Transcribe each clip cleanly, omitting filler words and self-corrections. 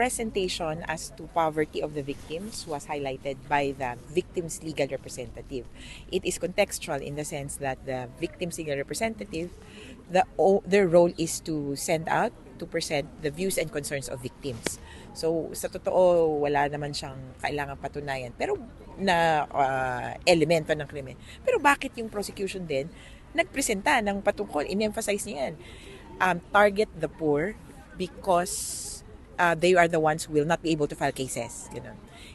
presentation as to poverty of the victims was highlighted by the victim's legal representative. It is contextual in the sense that the victim's legal representative, their role is to send out, to present the views and concerns of victims. So, sa totoo, wala naman siyang kailangang patunayan. Pero, na elemento ng krimen. Pero bakit yung prosecution din nagpresenta ng patungkol, in-emphasize niya yan, target the poor because they are the ones who will not be able to file cases.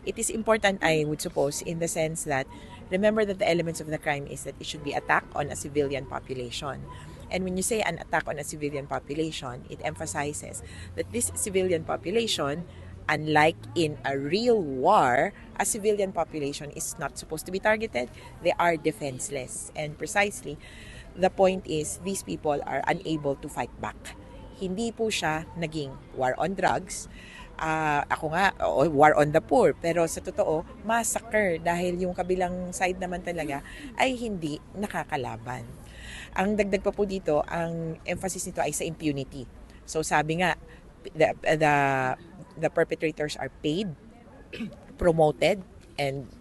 It is important, I would suppose, in the sense that, remember that the elements of the crime is that it should be attack on a civilian population. And when you say an attack on a civilian population, it emphasizes that this civilian population, unlike in a real war, a civilian population is not supposed to be targeted. They are defenseless. And precisely, the point is, these people are unable to fight back. Hindi po siya naging war on drugs, war on the poor. Pero sa totoo, massacre dahil yung kabilang side naman talaga ay hindi nakakalaban. Ang dagdag pa po dito, ang emphasis nito ay sa impunity. So sabi nga, the perpetrators are paid, promoted, and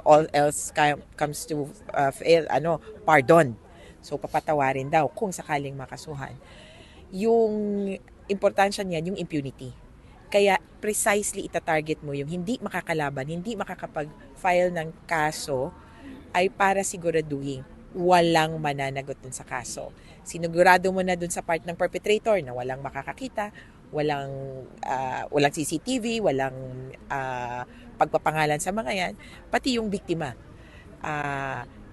all else comes to pardon. So papatawarin daw kung sakaling makasuhan. Yung importansya niyan, yung impunity. Kaya precisely itatarget mo yung hindi makakalaban, hindi makakapag-file ng kaso ay para siguraduhin walang mananagot dun sa kaso. Sinigurado mo na dun sa part ng perpetrator na walang makakakita, walang CCTV, walang pagpapangalan sa mga yan, pati yung biktima.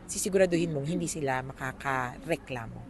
Sisiguraduhin mong hindi sila makakareklamo.